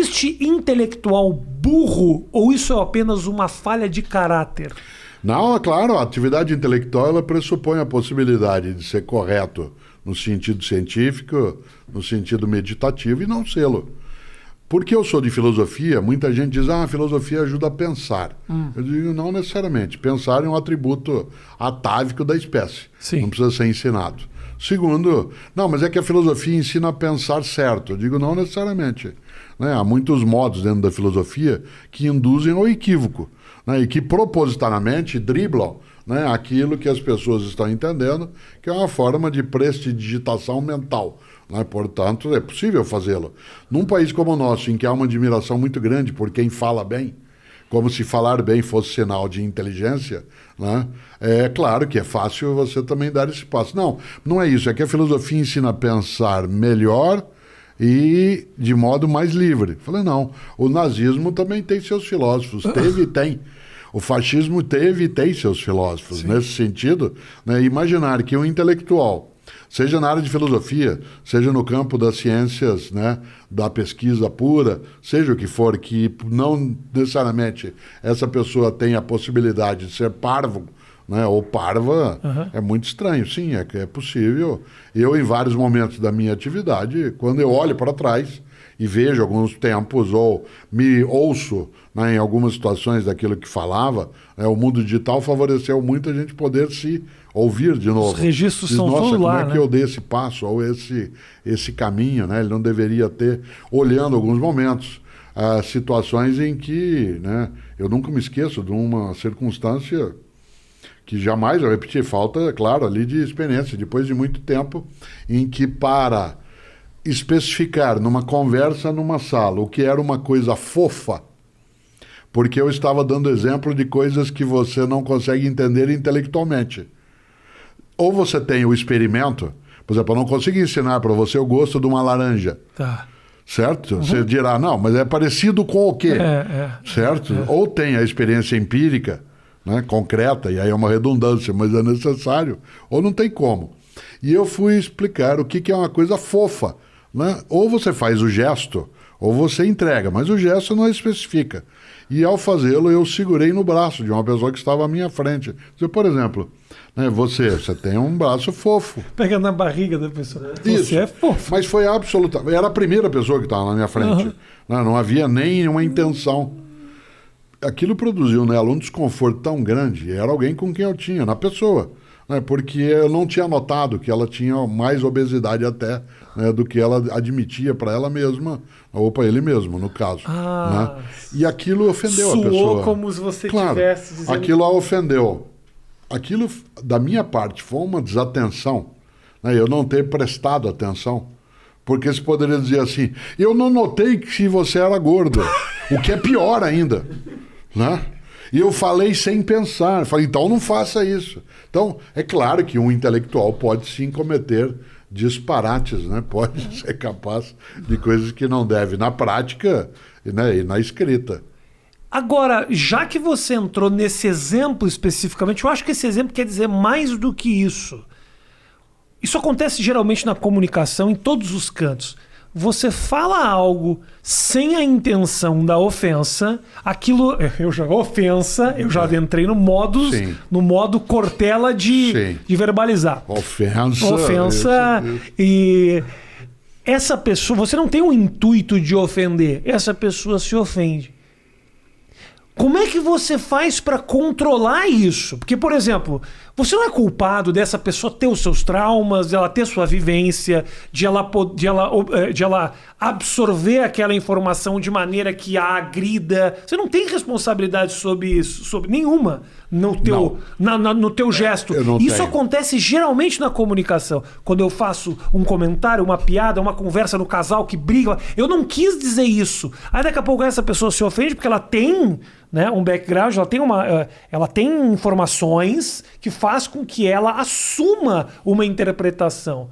Existe intelectual burro ou isso é apenas uma falha de caráter? Não, é claro, a atividade intelectual ela pressupõe a possibilidade de ser correto no sentido científico, no sentido meditativo e não sê-lo. Porque eu sou de filosofia, muita gente diz, a filosofia ajuda a pensar. Eu digo, não necessariamente. Pensar é um atributo atávico da espécie. Sim. Não precisa ser ensinado. Segundo, não, mas é que a filosofia ensina a pensar certo. Eu digo, não necessariamente. Né? Há muitos modos dentro da filosofia que induzem ao equívoco, né? E que propositadamente driblam, né, aquilo que as pessoas estão entendendo, que é uma forma de prestidigitação mental. Né? Portanto, é possível fazê-lo. Num país como o nosso, em que há uma admiração muito grande por quem fala bem, como se falar bem fosse sinal de inteligência, né? É claro que é fácil você também dar esse passo. Não, não é isso. É que a filosofia ensina a pensar melhor e de modo mais livre. Falei, não. O nazismo também tem seus filósofos. Teve e tem. O fascismo teve e tem seus filósofos. Sim. Nesse sentido, né, imaginar que um intelectual, seja na área de filosofia, seja no campo das ciências, né, da pesquisa pura, seja o que for, que não necessariamente essa pessoa tem a possibilidade de ser parvo, né, ou parva, é muito estranho. Sim, é possível. Eu, em vários momentos da minha atividade, quando eu olho para trás e vejo alguns tempos, ou me ouço, né, em algumas situações daquilo que falava, né, o mundo digital favoreceu muito a gente poder se ouvir de novo. Os registros são todos lá, como é né? que eu dei esse passo, ou esse caminho, né? Ele não deveria ter, olhando alguns momentos, situações em que, né, eu nunca me esqueço de uma circunstância que jamais eu repeti, falta, claro, ali de experiência, depois de muito tempo, em que para especificar numa conversa numa sala o que era uma coisa fofa, porque eu estava dando exemplo de coisas que você não consegue entender intelectualmente. Ou você tem o experimento, por exemplo, eu não consigo ensinar para você o gosto de uma laranja. Tá. Certo? Você dirá, não, mas é parecido com o quê? Certo? Ou tem a experiência empírica, né, concreta, e aí é uma redundância, mas é necessário, ou não tem como. E eu fui explicar o que é uma coisa fofa, né? Ou você faz o gesto, ou você entrega, mas o gesto não especifica. E ao fazê-lo, eu segurei no braço de uma pessoa que estava à minha frente. Por exemplo, né, você tem um braço fofo. Pega na barriga da pessoa. Isso. Você é fofo. Mas foi absolutamente... Era a primeira pessoa que estava na minha frente. Não havia nenhuma intenção. Aquilo produziu nela um desconforto tão grande. Era alguém com quem eu tinha, na pessoa. Né, porque eu não tinha notado que ela tinha mais obesidade até, né, do que ela admitia para ela mesma, ou para ele mesmo, no caso. Né? E aquilo ofendeu a pessoa. Soou como se você tivesse dizendo... Aquilo a ofendeu. Aquilo, da minha parte, foi uma desatenção, né, eu não ter prestado atenção. Porque você poderia dizer assim, eu não notei que você era gordo, o que é pior ainda, né? E eu falei sem pensar, falei, então não faça isso. Então, é claro que um intelectual pode sim cometer disparates, né? Pode ser capaz de coisas que não deve, na prática, né, e na escrita. Agora, já que você entrou nesse exemplo especificamente, eu acho que esse exemplo quer dizer mais do que isso. Isso acontece geralmente na comunicação, em todos os cantos. Você fala algo sem a intenção da ofensa, aquilo... Eu já entrei no modo Cortella de verbalizar. Ofensa. E essa pessoa... Você não tem o intuito de ofender. Essa pessoa se ofende. Como é que você faz para controlar isso? Porque, por exemplo, você não é culpado dessa pessoa ter os seus traumas, de ela ter sua vivência, de ela absorver aquela informação de maneira que a agrida. Você não tem responsabilidade sobre isso, sobre nenhuma no teu gesto. Isso acontece geralmente na comunicação. Quando eu faço um comentário, uma piada, uma conversa no casal que briga, eu não quis dizer isso. Aí daqui a pouco essa pessoa se ofende porque ela tem, né, um background, ela tem informações que faz com que ela assuma uma interpretação.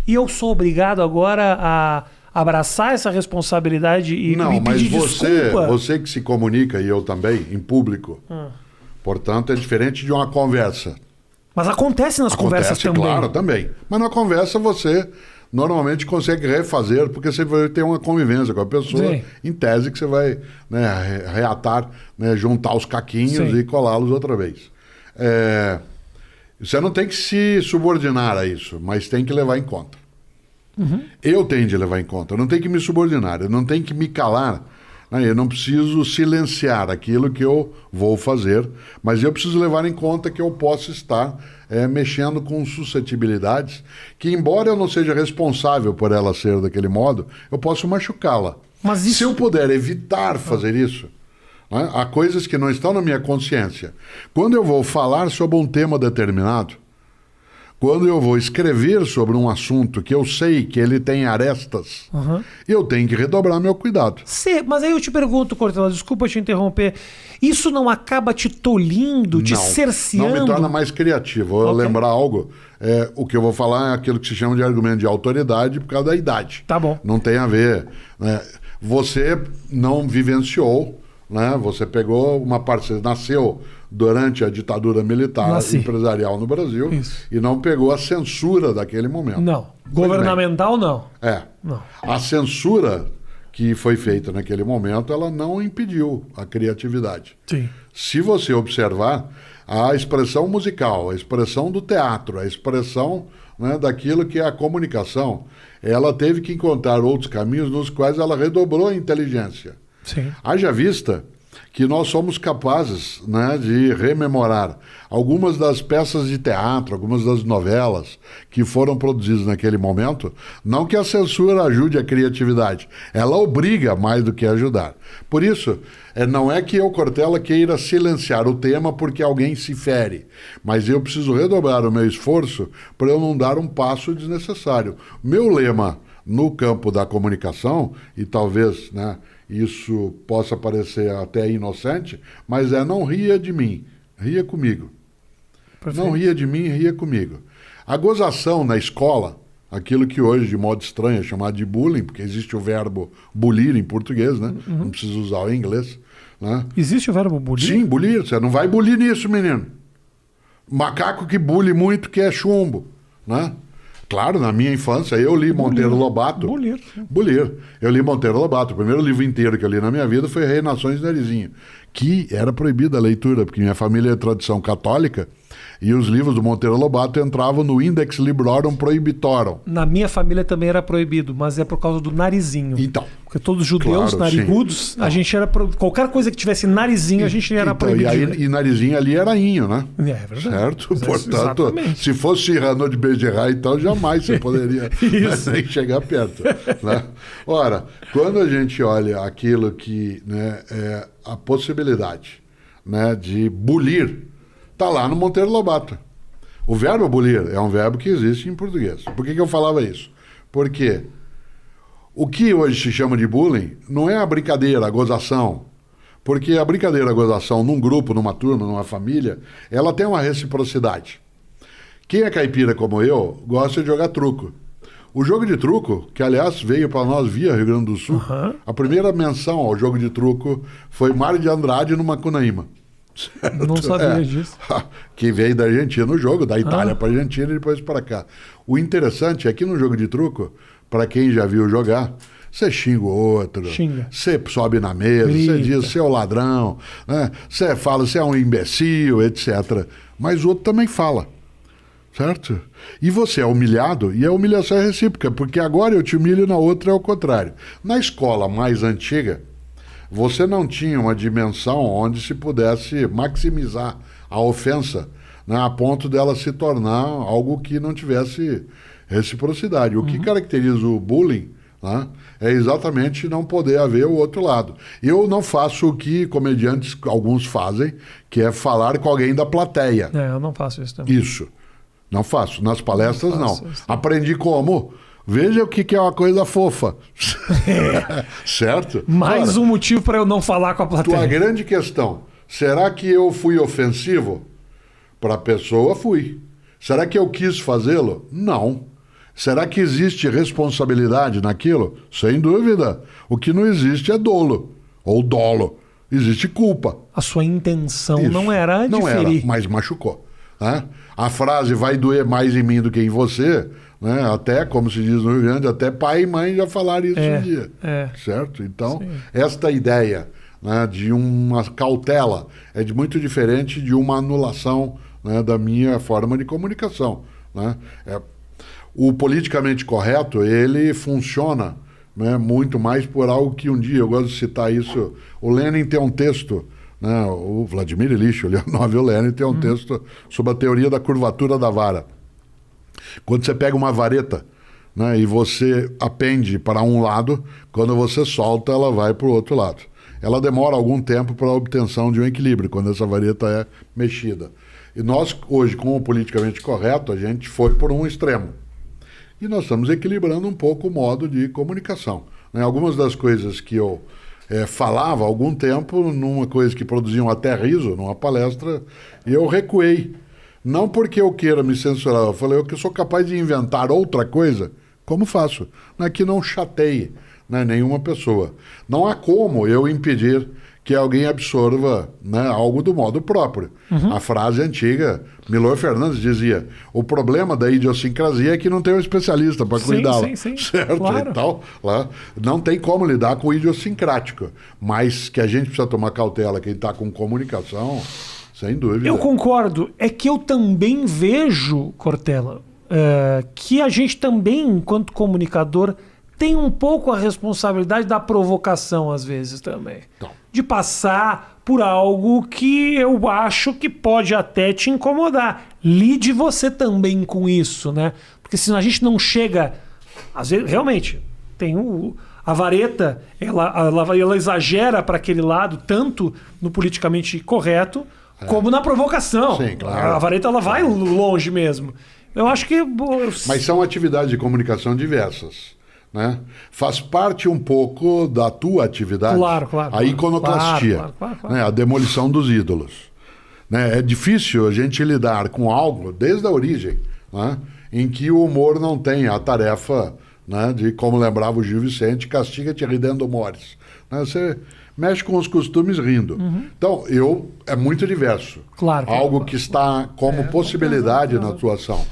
E eu sou obrigado agora a abraçar essa responsabilidade e me pedir desculpa. Não, mas você que se comunica, e eu também, em público, portanto, é diferente de uma conversa. Mas acontece nas conversas também. Claro, também. Mas na conversa você normalmente consegue refazer, porque você vai ter uma convivência com a pessoa, Sim. em tese que você vai, né, reatar, né, juntar os caquinhos Sim. e colá-los outra vez. Você não tem que se subordinar a isso, mas tem que levar em conta. Eu tenho de levar em conta, eu não tenho que me subordinar, eu não tenho que me calar, né? Eu não preciso silenciar aquilo que eu vou fazer, mas eu preciso levar em conta que eu posso estar mexendo com suscetibilidades que, embora eu não seja responsável por ela ser daquele modo, eu posso machucá-la. Mas isso... Se eu puder evitar fazer isso, né? Há coisas que não estão na minha consciência. Quando eu vou falar sobre um tema determinado, quando eu vou escrever sobre um assunto que eu sei que ele tem arestas, eu tenho que redobrar meu cuidado. Mas aí eu te pergunto, Cortella, desculpa te interromper, isso não acaba te tolindo, te cerceando? Não me torna mais criativo. Eu lembrar algo, o que eu vou falar é aquilo que se chama de argumento de autoridade por causa da idade. Tá bom. Não tem a ver. Né? Você não vivenciou, né? Você pegou uma parte, você nasceu durante a ditadura militar empresarial no Brasil. Isso. E não pegou a censura daquele momento. Não. Governamental, não. Não. A censura que foi feita naquele momento, ela não impediu a criatividade. Sim. Se você observar, a expressão musical, a expressão do teatro, a expressão, né, daquilo que é a comunicação, ela teve que encontrar outros caminhos nos quais ela redobrou a inteligência. Sim. Haja vista que nós somos capazes, né, de rememorar algumas das peças de teatro, algumas das novelas que foram produzidas naquele momento. Não que a censura ajude a criatividade, ela obriga mais do que ajudar. Por isso, não é que eu, Cortella, queira silenciar o tema porque alguém se fere, mas eu preciso redobrar o meu esforço para eu não dar um passo desnecessário. Meu lema no campo da comunicação, e talvez, né, isso possa parecer até inocente, mas não ria de mim, ria comigo. Perfeito. Não ria de mim, ria comigo. A gozação na escola, aquilo que hoje, de modo estranho, é chamado de bullying, porque existe o verbo bulir em português, né? Não precisa usar o inglês. Né? Existe o verbo bulir? Sim, bulir. Você não vai bulir nisso, menino. Macaco que bule muito que é chumbo, né? Claro, na minha infância, eu li Monteiro Lobato. Bulir. Eu li Monteiro Lobato. O primeiro livro inteiro que eu li na minha vida foi Rei, Nações e Narizinho, que era proibida a leitura, porque minha família é de tradição católica, e os livros do Monteiro Lobato entravam no Index Librorum Prohibitorum. Na minha família também era proibido, mas é por causa do narizinho. Então. Porque todos os judeus, claro, narigudos, a gente era... Qualquer coisa que tivesse narizinho, a gente era proibido. E narizinho ali era inho, né? É verdade. Certo? Portanto, se fosse Cyrano de Bergerac, então jamais você poderia nem chegar perto. Né? Ora, quando a gente olha aquilo que, né, é a possibilidade, né, de bulir, está lá no Monteiro Lobato. O verbo bulir é um verbo que existe em português. Por que eu falava isso? Porque o que hoje se chama de bullying não é a brincadeira, a gozação. Porque a brincadeira, a gozação num grupo, numa turma, numa família, ela tem uma reciprocidade. Quem é caipira como eu, gosta de jogar truco. O jogo de truco, que aliás veio para nós via Rio Grande do Sul, a primeira menção ao jogo de truco foi Mário de Andrade no Macunaíma. Certo? Não sabia disso. Que veio da Argentina no jogo, da Itália para a Argentina e depois para cá. O interessante é que no jogo de truco, para quem já viu jogar, você xinga o outro, você sobe na mesa, você diz você é o ladrão, né? Você fala você é um imbecil, etc. Mas o outro também fala. Certo? E você é humilhado, e a humilhação é recíproca, porque agora eu te humilho, na outra é o contrário. Na escola mais antiga, você não tinha uma dimensão onde se pudesse maximizar a ofensa, né, a ponto dela se tornar algo que não tivesse reciprocidade. O que caracteriza o bullying, né, é exatamente não poder haver o outro lado. Eu não faço o que comediantes, alguns fazem, que é falar com alguém da plateia. Eu não faço isso também. Isso. Não faço. Nas palestras, não. Aprendi como? Veja o que é uma coisa fofa. Certo? Mais um motivo para eu não falar com a plateia. Tua grande questão, será que eu fui ofensivo? Para a pessoa, fui. Será que eu quis fazê-lo? Não. Será que existe responsabilidade naquilo? Sem dúvida. O que não existe é dolo. Ou dolo. Existe culpa. A sua intenção não era de ferir. Não era, mas machucou. né? A frase vai doer mais em mim do que em você, né? Até, como se diz no Rio Grande, até pai e mãe já falaram isso um dia. Certo? Então, esta ideia, né, de uma cautela é muito diferente de uma anulação, né, da minha forma de comunicação, né? O politicamente correto, ele funciona, né, muito mais por algo que um dia, eu gosto de citar isso, o Lenin tem um texto, né, o Vladimir Ilyich Ulyanov, o Lenin tem um texto sobre a teoria da curvatura da vara. Quando você pega uma vareta, né, e você apende para um lado, quando você solta, ela vai para o outro lado. Ela demora algum tempo para a obtenção de um equilíbrio, quando essa vareta é mexida. E nós, hoje, com o politicamente correto, a gente foi por um extremo. E nós estamos equilibrando um pouco o modo de comunicação, né? Algumas das coisas que eu falava há algum tempo, numa coisa que produziam até riso, numa palestra, eu recuei. Não porque eu queira me censurar, eu falei que eu sou capaz de inventar outra coisa, como faço, né, que não chateie, né, nenhuma pessoa. Não há como eu impedir que alguém absorva, né, algo do modo próprio. A frase antiga, Milor Fernandes dizia, o problema da idiosincrasia é que não tem um especialista para cuidá-la. Sim, certo? Claro. Então, lá, não tem como lidar com o idiosincrático, mas que a gente precisa tomar cautela, quem está com comunicação, sem dúvida. Eu concordo. É que eu também vejo, Cortella, que a gente também, enquanto comunicador, tem um pouco a responsabilidade da provocação, às vezes, também. Então. De passar por algo que eu acho que pode até te incomodar. Lide você também com isso, né? Porque senão a gente não chega... Às vezes, realmente, tem a vareta, ela exagera para aquele lado, tanto no politicamente correto, como na provocação. Sim, claro. A vareta, ela vai longe mesmo. Eu acho que... Mas são atividades de comunicação diversas, né? Faz parte um pouco da tua atividade, claro, a iconoclastia, claro. né? A demolição dos ídolos, né? É difícil a gente lidar com algo desde a origem, né, em que o humor não tem a tarefa, né, de, como lembrava o Gil Vicente, castiga-te ridendo mores, né? Você mexe com os costumes rindo. Então, é muito diverso. Claro. Algo que está como possibilidade na tua ação.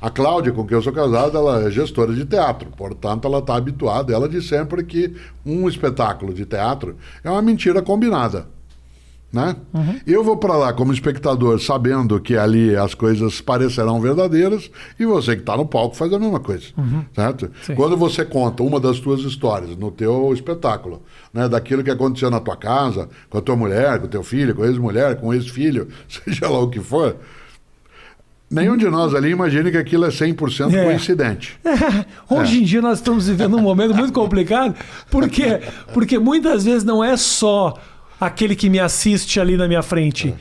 A Cláudia, com quem eu sou casado, ela é gestora de teatro, portanto ela está habituada, ela diz sempre que um espetáculo de teatro é uma mentira combinada, né? Eu vou para lá como espectador sabendo que ali as coisas parecerão verdadeiras e você que está no palco faz a mesma coisa, certo? Sim. Quando você conta uma das tuas histórias no teu espetáculo, né, daquilo que aconteceu na tua casa, com a tua mulher, com o teu filho, com a ex-mulher, com o ex-filho, seja lá o que for... Nenhum de nós ali imagina que aquilo é 100% coincidente. Hoje em dia nós estamos vivendo um momento muito complicado, porque muitas vezes não é só aquele que me assiste ali na minha frente.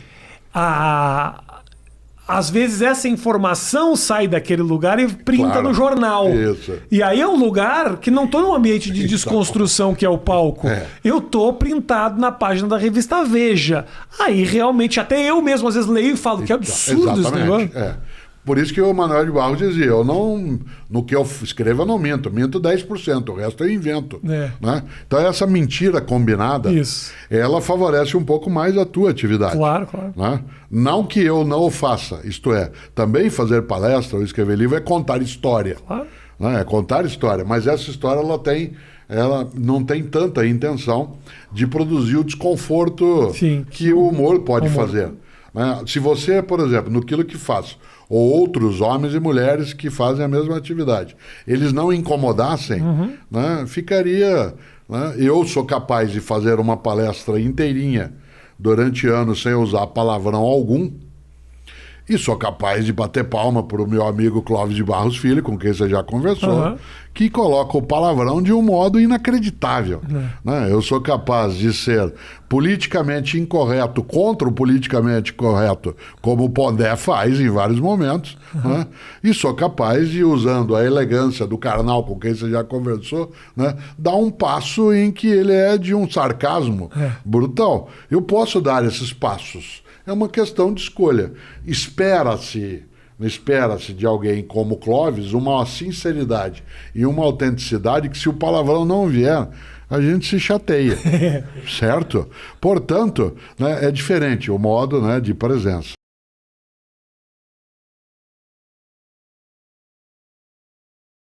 Às vezes essa informação sai daquele lugar e printa no jornal. Isso. E aí é um lugar que não estou num ambiente de desconstrução, que é o palco. Eu estou printado na página da revista Veja. Aí realmente, até eu mesmo às vezes leio e falo, que absurdo esse negócio. Por isso que o Manuel de Barros dizia, no que eu escrevo eu não minto 10%, o resto eu invento. Né? Então essa mentira combinada, ela favorece um pouco mais a tua atividade. Claro. Né? Não que eu não o faça, isto é, também fazer palestra ou escrever livro é contar história. Claro. Né? É contar história, mas essa história ela não tem tanta intenção de produzir o desconforto que o humor pode fazer. Né? Se você, por exemplo, naquilo que faço, ou outros homens e mulheres que fazem a mesma atividade, eles não incomodassem, né, ficaria... Né, eu sou capaz de fazer uma palestra inteirinha durante anos sem usar palavrão algum, e sou capaz de bater palma para o meu amigo Clóvis de Barros Filho, com quem você já conversou, que coloca o palavrão de um modo inacreditável. Né? Eu sou capaz de ser politicamente incorreto contra o politicamente correto, como o Pondé faz em vários momentos, né? E sou capaz de, usando a elegância do Karnal, com quem você já conversou, né, dar um passo em que ele é de um sarcasmo brutal. Eu posso dar esses passos. É uma questão de escolha. Espera-se de alguém como Clóvis uma sinceridade e uma autenticidade que, se o palavrão não vier, a gente se chateia, certo? Portanto, né, é diferente o modo, né, de presença.